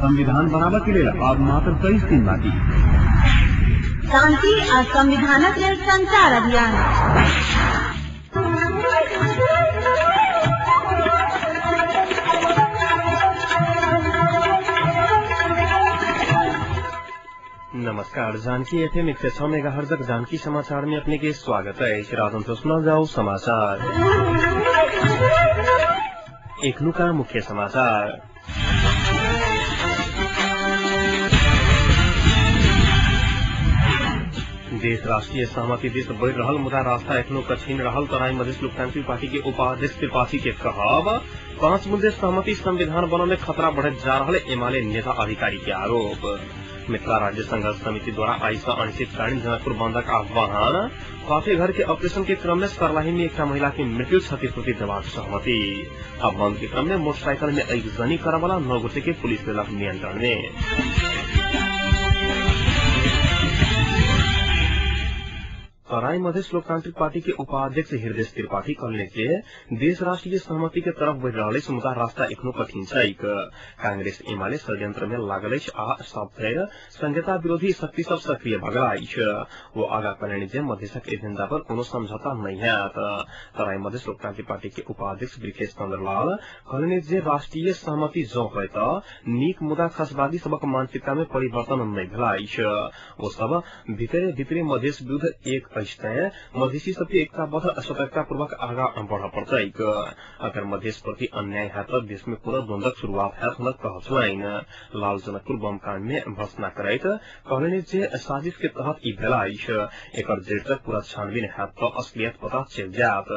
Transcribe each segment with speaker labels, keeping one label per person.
Speaker 1: संविधान बनावा के लिए अब मात्र 23 दिन बाकी।
Speaker 2: शांति और संविधानक लेल संचार अभियान।
Speaker 3: नमस्कार, जानकी एफएम 106 मेगाहर्ट्ज जानकी समाचार में अपने के स्वागत है। राजन तो सुना जाओ समाचार। एक नुका मुख्य समाचार। देश राष्ट्रीय सहमति दिस बढ़ रहल मुदा रास्ता एखनो कठिन रहल। तराई मधेश लोकतांत्रिक पार्टी के उपाध्यक्ष त्रिपाठी के कहब 5 मुद्दे सहमति संविधान बनने में खतरा बढ़ जा रहा। एमाले नेता अधिकारी के आरोप। मिथिला राज्य संघर्ष समिति द्वारा आई से अनिश्चितकालीन जनकपुर बंदक आह्वान। फाटे घर के ऑपरेशन के क्रम में सर्लाही में एक महिला की मृत्यु क्षतिपूर्ति देवाक सहमति। अब बंद के क्रम में मोटरसाइकिल में अगजनी करे वाला 9 गोटे के पुलिस दिलक नियंत्रण में। तराई मधेश लोकतांत्रिक पार्टी के उपाध्यक्ष हृदय त्रिपाठी कहले के देश राष्ट्रीय सहमति के तरफ बढ़ रहा मुदा रास्ता एखनो कठिन छै। कांग्रेस एमाले षड्यंत्र में लागल आ सब फेर संहिता विरोधी शक्ति सब सक्रिय भगल वो आगा कहने जे मधेशक एजेंडा पर कोनो समझौता नहीं है। तराई मधेश लोकतांत्रिक पार्टी के उपाध्यक्ष ब्रिकेश चंद्रलाल कहने जे राष्ट्रीय सहमति जो है तो नीक मुदा खसबादी सबक मानसिकता में परिवर्तन नहीं भेल। वो सब भीतरे भीतरे मधेश विरुद्ध एक मधेसी सबके एकताबद्ध सतर्कता पूर्वक आगा बढ़ पड़ता। अगर मधेश प्रति अन्याय है तो देश में पूरा द्वंद्व शुरुआत है कहलाइन। लाल जनकपुर बम कांड में भर्सना करैत कहने जे साजिश के तहत ई भेलाइछ। एकर जड़ तक पूरा छानबीन है तो असलियत पता चल जात।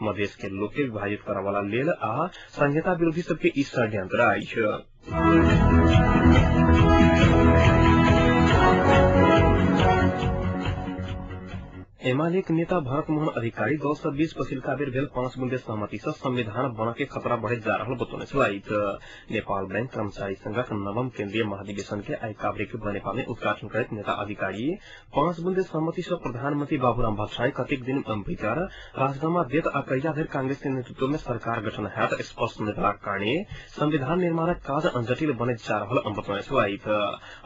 Speaker 3: मधेश के लोग के विभाजित करे वाला लेल आ संहिता विरोधी सबके ई षड्यंत्र आइछ। एमाले के नेता भरत मोहन अधिकारी 2020 पछिल्का बेर भेल 5 मुद्दे सहमति से संविधान बना के खतरा बढ़े जा रहा बतौने छलैथ। नेपाल बैंक कर्मचारी संघक नवम केंद्रीय महाधिवेशन के आई काभ्रे के बनेपा में उद्घाटन करैत नेता अधिकारी 5 मुद्दे सहमति से प्रधानमंत्री बाबूराम भट्टराई कतेक दिन भीतर राजनामा देत आ कहिया धरि कांग्रेस के नेतृत्व में सरकार गठन हैत स्पष्ट नहीं भेलाक कारणे संविधान निर्माणक काज जटिल बनैत जा रहल बतौने छलैथ।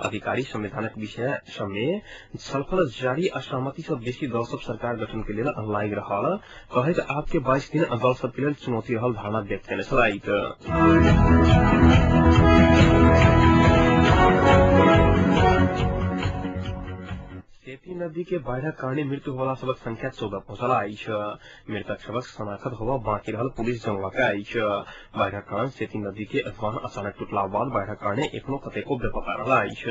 Speaker 3: अधिकारी संविधानक विषय में छलफल जारी आ सहमति से बेसी दल सब सरकार गठन के लिए लाग रहा कहे आपके 22 दिन दल सब के लिए चुनौती रहल धारणा व्यक्त करने छलैथ। सेती नदी के बाढ़क कारणे मृत्यु होला सबक संख्या 14 पहुंचल आइछ। मृतक सबक शनाखत होवा बाकी रहल पुलिस जनौलक आइछ। बाढ़क कारण सेती नदी के अफवाह अचानक टूटला बाद बाढ़क कारणे एखनो कतेको बेपता रहल आइछ।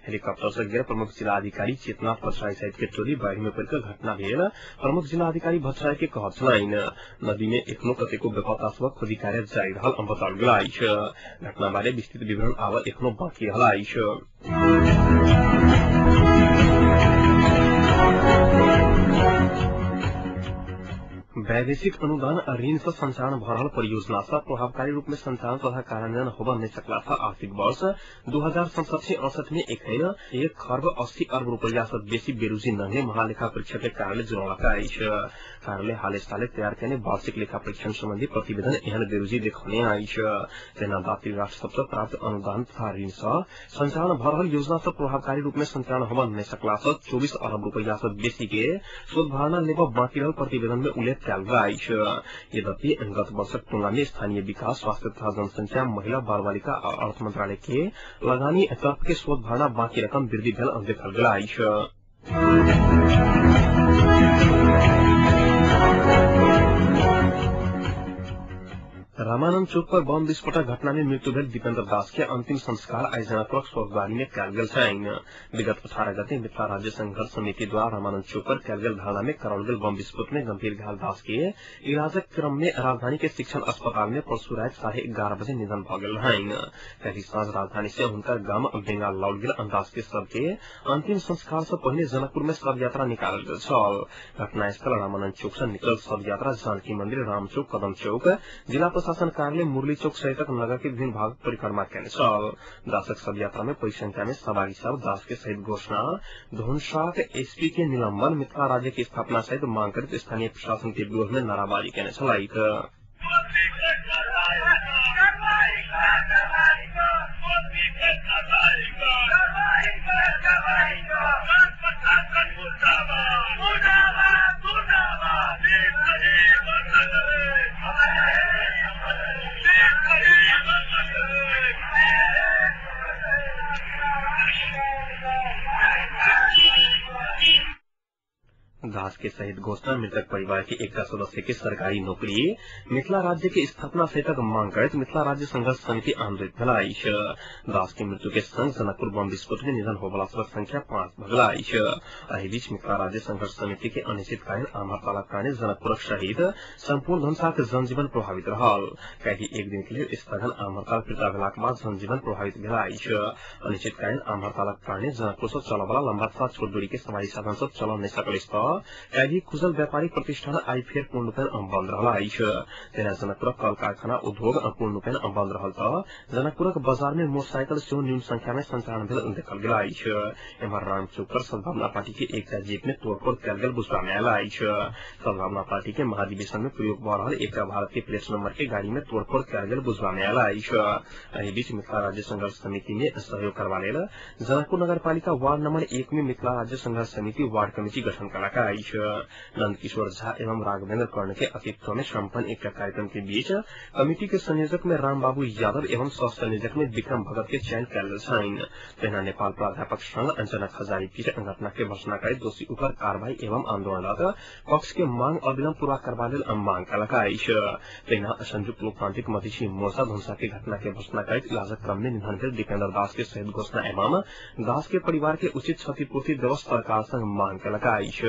Speaker 3: हेलीकॉप्टर से गिर प्रमुख जिलाधिकारी चेतनाथ भट्टराई सहित के टोली बाढ़ में पड़ घटना भेल प्रमुख जिलाधिकारी भट्टराई के कहत छलैन। नदी में एखनो कतेको बेपता सबक खोजी कार्य जारी रहल बताओल गेल आइछ। घटना बारे विस्तृत विवरण आब एखनो बाकी रहल आइछ। वैदेशिक अनुदान और ऋण से संचालन भ रहल परियोजना से प्रभावकारी रूप में संचालन तथा कार्यान्वयन होबा नहीं सकला था। आर्थिक वर्ष 2067-68 में एखन 1 खर्ब 80 अर्ब रुपया से बेसी बेरोजी नंगे महालेखा परीक्षक के कार्यालय जनौलक आइछ। कार्यालय हाले साले तैयार करने वार्षिक लेखा परीक्षण संबंधी प्रतिवेदन एहन बेरोजी देखने आइछ। जेना दात्री राष्ट्र सबसे प्राप्त अनुदान तथा ऋण से संचालन भ रहल योजना से प्रभावकारी रूप में संचालन होबा नहीं सकला से 24 अर्ब रुपया से बेसी के शोध भरना लेबा बाकी रहल प्रतिवेदन में उल्लेख यद्यपि गत वर्षक तुलना में स्थानीय विकास स्वास्थ्य तथा जनसंख्या महिला बाल बालिका और अर्थ मंत्रालय के लगानी तरफ के शोध भरना बाकी रकम वृद्धि भेल देखल गेल आइछ। रामानंद चौक पर बम विस्फोटक घटना में मृत्यु भेल दीपेंद्र दास के अंतिम संस्कार आई जनकपुर स्वर्गवारी में कयल गेल छनि। विगत 18 गते मिथिला राज्य संघर्ष समिति द्वारा रामानंद चौक पर कयल गेल धरना में कराओल गेल बम विस्फोट में गंभीर घायल दास के इलाजक क्रम में राजधानी के शिक्षण अस्पताल में परसू रात 11:30 बजे निधन भ गेल रहनि। कल सांझ राजधानी से हुनकर गाम बेंगाल लाओल गेल अंदाज के शव के अंतिम संस्कार से पहले जनकपुर में शव यात्रा निकालल गेल छल। घटनास्थल रामानंद चौक से निकल शव यात्रा जानकी मंदिर, राम चौक, कदम चौक, जिला प्रशासन कार्यालय, मुरली चौक सहित नगर के विभिन्न भाग परिक्रमा करने छल। दासक शव यात्रा में बड़ी संख्या में सवारी सब दास के सहित घोषणा, धोनसाक एसपी के निलंबन, मिथिला राज्य की स्थापना सहित मांग कर स्थानीय प्रशासन के विरोध में नाराबाजी करने छलैथ। दास के शहीद घोषणा मृतक परिवार के एक सदस्य की सरकारी नौकरी मिथिला राज्य की स्थापना से तक मांग करते मिथिला राज्य संघर्ष समिति आंदोलित भलाइश दास की मृत्यु के संग जनकपुर बम विस्फोट में निधन होने वाला संख्या 5 भगलाइश एहि बीच मिथिला राज्य संघर्ष समिति के अनिश्चितकालीन आम हड़तालक कारणे जनकपुर सहित संपूर्ण धनसाक जनजीवन प्रभावित रहल कई एक दिन के लिए स्थगन आम हड़ताल फिर्ता भेलाक बाद जनजीवन प्रभावित भेलाइश अनिश्चितकालीन आम हड़तालक कारणे जनकपुर से चलय वाला लंबा तथा छोट दूरी के सवारी साधन सब चल नहीं सकल कई कुशल व्यापारिक प्रतिष्ठान आई फेर पूर्ण रूपेण बंद रहलाइछ तेना जनकपुरक कल कारखाना उद्योग पूर्ण रूपेण बंद रहल त जनकपुरक बाजार में मोटरसाइकिल से न्यून संख्या में संचालन भेल देखल गेलाइछ एम्हर रामचौक पर सद्भावना पार्टी के एक जीप में तोड़फोड़ कयल गेल बुझबा में आयलाइछ सद्भावना पार्टी के महाधिवेशन में प्रयोग भ रहल एक भारत के प्लेट नंबर के गाड़ी में तोड़फोड़ कयल गेल बुझबा में आयलाइछ एहि बीच मिथिला राज्य संघर्ष समिति में सहयोग करबा लेल जनकपुर नगरपालिका वार्ड नंबर 1 में मिथिला राज्य संघर्ष समिति वार्ड कमेटी गठन करा नंद किशोर झा एवं राघवेंद्र कर्ण के अतिथ्य में संपन्न एक कार्यक्रम के बीच कमेटी के संयोजक में रामबाबू यादव एवं सह संयोजक में विक्रम भगत के चयन कयल तेना नेपाल प्राध्यापक संघ जनक हजारी पीठ घटना के भर्सना कर दोषी ऊपर कार्रवाई एवं आंदोलनरत पक्ष के मांग अविलंब पूरा करवा लेल मांग कलकाइछ तेना संयुक्त लोकतांत्रिक मधेसी मोर्चा धुंसा के घटना के भर्सना कर इलाजक क्रम में निधन भेल दीपेंद्र दास के शहीद घोषणा एवं दास के परिवार के उचित क्षतिपूर्ति दिवस सरकार संग मांग कलकाइछ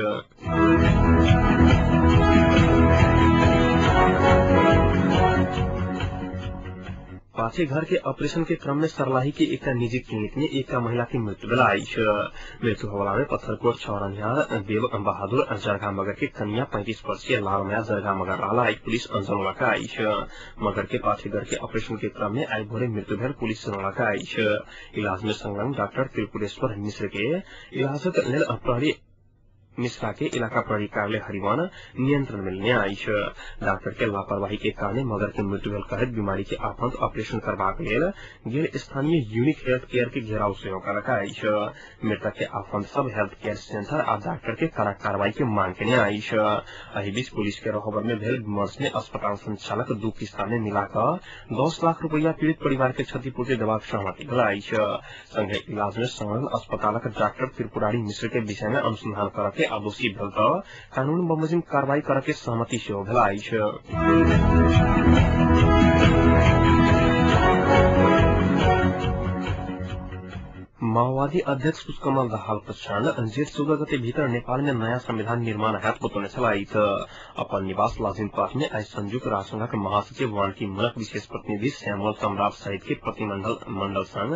Speaker 3: पाछे घर के ऑपरेशन के क्रम में सरलाही की एक निजी क्लिनिक में एक महिला की मृत्यु भेलाइछ मृत्यु होवला में पत्थरकोट छौरनिया देव बहादुर जरगा मगर के कन्या 35 वर्षीय लालमया जरगा मगर रहला पुलिस अंजन लकाइछ मगर के पाछे घर के ऑपरेशन के क्रम में आई भोरे मृत्यु भेल पुलिस लकाइछ इलाज में संलग्न डॉक्टर त्रिपुरेश्वर मिश्र के इलाजक लेल प्रहरी मिश्रा के इलाका प्रहरी कार्यालय हरिवान नियंत्रण में लेने आइछ डॉक्टर के लापरवाही के कारण मगर के मृत्यु भेल कहत बीमारी के आफंत ऑपरेशन करबाक लेल गेल स्थानीय यूनिक हेल्थ केयर के घेराव सेहो करकाइछ मृतक के आफंत सब हेल्थ केयर सेंटर आ डॉक्टर के कड़ा कार्रवाई के मांग केने आइछ एहि बीच पुलिस के रहबर में भेल विमर्श में अस्पताल संचालक 2 किस्ता में मिलाकर 10 लाख रुपया पीड़ित परिवार के क्षतिपूर्ति देबाक सहमति भेलाइछ संगे इलाज में संलग्न अस्पतालक डॉक्टर त्रिपुरारी मिश्र के विषय में अनुसंधान करके आदोषी भेल त कानून बमोजिम कार्रवाई करके सहमति सेहो भेलाइछ माओवादी अध्यक्ष पुष्पकमल दाहाल प्रचण्ड जेठ 14 गते भीतर नेपाल में नया संविधान निर्माण हैत बताउने छलाइत अपन निवास लाजिमपाट में आज संयुक्त राष्ट्र संघ के महासचिव वानकी मुनक विशेष प्रतिनिधि श्यामल सम्राट सहित के प्रतिनिधि मंडल संग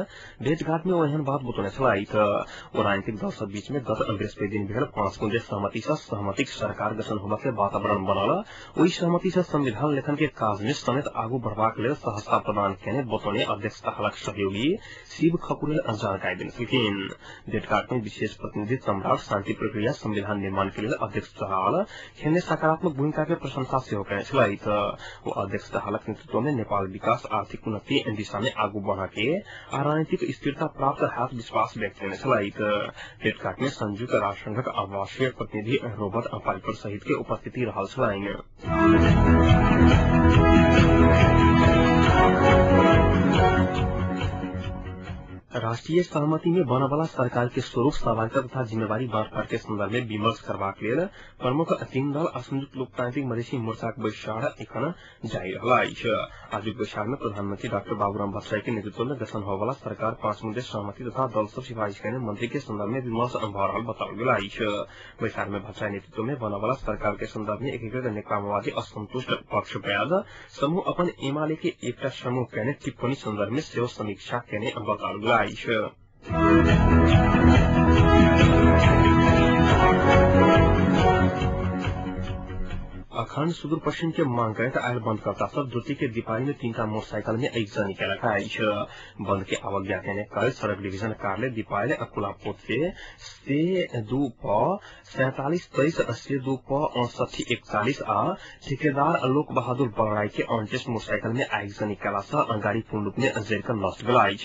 Speaker 3: भेंटघाट में ओहन बात बताउने छलाइत ओ राजनीतिक दल सब बीच में गत बृहस्पति दिन भेल 5 कुंजे सहमति से सहमतिक सरकार गठन होबा के वातावरण बनल ओहि सहमति से संविधान लेखन के काज में समेत आगू बढ़बाक लेल सहजता प्रदान केने बताउने अध्यक्ष दाहालक सहयोगी शिव खकुरेल जानकारी भेंटघाट में विशेष प्रतिनिधि सम्राट शांति प्रक्रिया संविधान निर्माण के लिए अध्यक्ष दाहाल खेलने सकारात्मक भूमिका के प्रशंसा सेहो कयने छलाइत वो अध्यक्ष दाहालक नेतृत्व में नेपाल विकास आर्थिक उन्नति दिशा में आगू बढ़ा के आ राजनीतिक स्थिरता प्राप्त हाथ विश्वास व्यक्त कयने छलाइत भेंटघाट में संयुक्त राष्ट्र संघक आवासीय प्रतिनिधि रोबर्ट अपारिकर सहित के उपस्थिति रहल छलाइन राष्ट्रीय सहमति में बनवाला सरकार के स्वरूप सहभागिता तथा जिम्मेवारी बांटफाट के संदर्भ में विमर्श करबाक लेल प्रमुख 3 दल आ संयुक्त लोकतांत्रिक मधेसी मोर्चाक बैसार एखन जारी रहलाइछ आज बैसार में प्रधानमंत्री डॉक्टर बाबूराम भट्टराई के नेतृत्व में गठन होवाला सरकार 5 मुद्दे सहमति तथा दल सब सिफारिश करने मंत्री के संदर्भ में विमर्श भ रहल बताओल गेलाइछ बैसार में भट्टराई नेतृत्व में बनवाला सरकार के संदर्भ में एकीकृत नेकपा माओवादी असंतुष्ट पक्ष ब्याज समूह अपन एमाले के एकटा समूह केने टिप्पणी संदर्भ में सेहो समीक्षा केने बताओल गेलाइछ अखंड सुदूर पश्चिम के मांग करत आयल बंदकर्ता सब ज्योति के दीपावली में 3 मोटरसाइकिल में एक जनी के रखाई बंद के अवज्ञा के कल सड़क डिवीजन कार्यालय दीपावली अकुलापोत से 2 प 4723 से 2 प 6841 आ ठेकेदार आलोक बहादुर बगड़ाई के 29 मोटरसाइकिल में एक जनी कला अंगाड़ी पूर्ण रूप में जेरकर नष्ट गलाई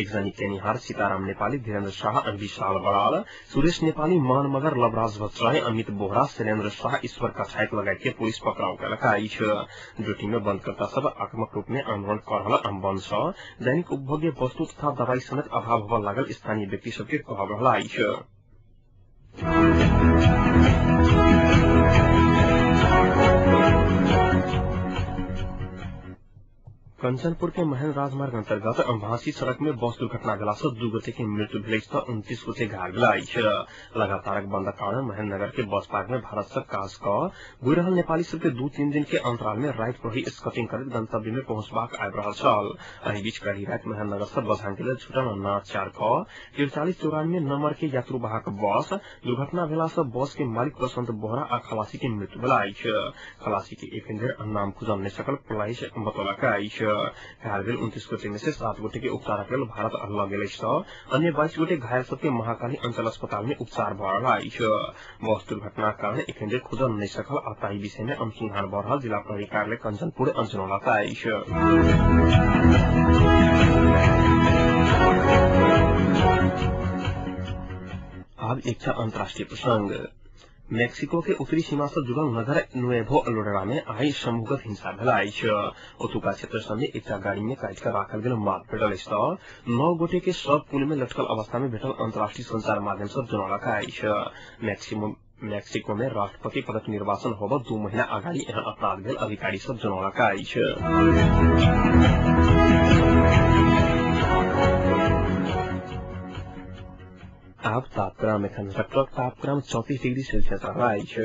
Speaker 3: एक जनी के निहार सीताराम नेपाली धीरेन्द्र शाह विशाल बड़ाल सुरेश नेपाली मान मगर लवराज भट्टराई अमित बोहरा शैलेन्द्र शाह ईश्वर कछायक लगाई के पुलिस पकड़ाव कलकाई ड्यूटी में बंदकर्ता सब आक्रामक रूप में आंदोलन कर रहा बंद दैनिक उपभोग्य वस्तु तथा दवाई समेत अभाव होगा लागल स्थानीय व्यक्ति सबके कहब रही कंचनपुर के महन राजमार्ग अंतर्गत भांसी सड़क में बस दुर्घटना गला से 2 गोटे की मृत्यु भेल 29 गोटे घायल गलाई लगातार बंद कारण महन नगर के बस पार्क में भारत से काज गुई रहल नेपाली सब के 2-3 दिन के अंतराल में रात प्रही स्कटिंग कर गंतव्य में पहुंचबाक आबि रहल छल एहि बीच कड़ी रात महन नगर से बसहां के लेल छुटल 4394 नंबर के यात्रुवाहक बस दुर्घटना भेला से बस के मालिक बसंत बोहरा आ खलासी के मृत्यु भेलाई खलासी के एक नाम खुजल नहीं सकल पुलिस बतौलक घायल भेल 29 गोटे में से 7 गोटे के उपचार के लिए भारत ल गेल अन्य 22 गोटे घायल सबके महाकाली अंचल अस्पताल में उपचार भ रही बस दुर्घटना कारण एखन खुजल नहीं सकल आ ताहि विषय में अनुसंधान भ रहल जिला प्रहरी कार्यालय कंचनपुर अंचल अब एक अंतर्राष्ट्रीय प्रसंग मेक्सिको के उत्तरी सीमा से जुड़ल नगर नुएवो लोरेरा में आई समूहगत हिंसा भेलाई ओतुका क्षेत्र सब में एक गाड़ी में काट कर राखल गेल माल भेटल 9 गोटे के सब पुल में लटकल अवस्था में भेटल अंतर्राष्ट्रीय संचार माध्यम से जनौलक मेक्सिको में राष्ट्रपति पदक निर्वाचन होब 2 महीना अगाडि यहाँ अपराध भेल अधिकारी सब जनौलक अब तापक्रम एखन लगभग तापक्रम 34 डिग्री सेल्सियस रही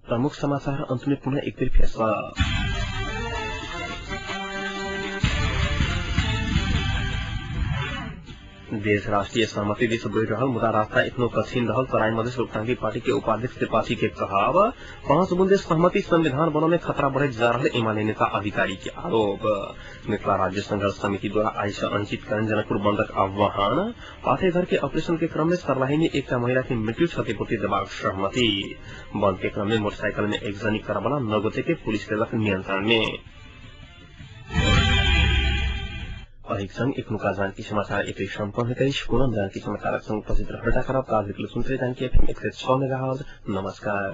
Speaker 3: प्रमुख समाचार अंत में पुनः एक बार फिर देश राष्ट्रीय सहमति दिश बढ़ रहा मुदा रास्ता इतनो कठिन रहल तराई मधेश लोकतांत्रिक पार्टी के उपाध्यक्ष त्रिपाठी के कहब 5 बुंदे सहमति संविधान बनने में खतरा बढ़ जा रहा एमाले नेता अधिकारी के आरोप मिथिला राज्य संघर्ष समिति द्वारा आई से अंकित करण जनकपुर बंदक आह्वान पाथेघर के ऑपरेशन के क्रम में सरलाही में एक महिला की मृत्यु क्षतिपूर्ति देबाक सहमति बंद के क्रम में मोटरसाइकिल में एक जनी करबला 9 गोटे के पुलिस लेलक नियंत्रण में संग एक नुका जानकी समाचार एक संपन्न कई पूर्ण जानकी समाचार संग उपस्थित रहटा खराब ताजिक सुनते जानकी एफएम 106 मेगाहर्ट्ज नमस्कार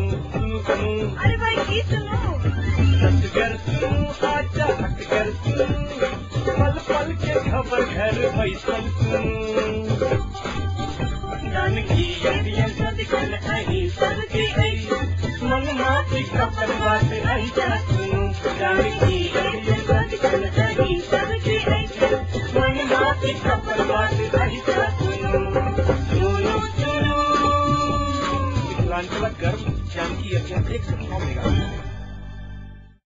Speaker 2: अरे भाई की सुनो
Speaker 4: पल के खबर घर फैसल जानकी यदि सबके मन माती खबर बात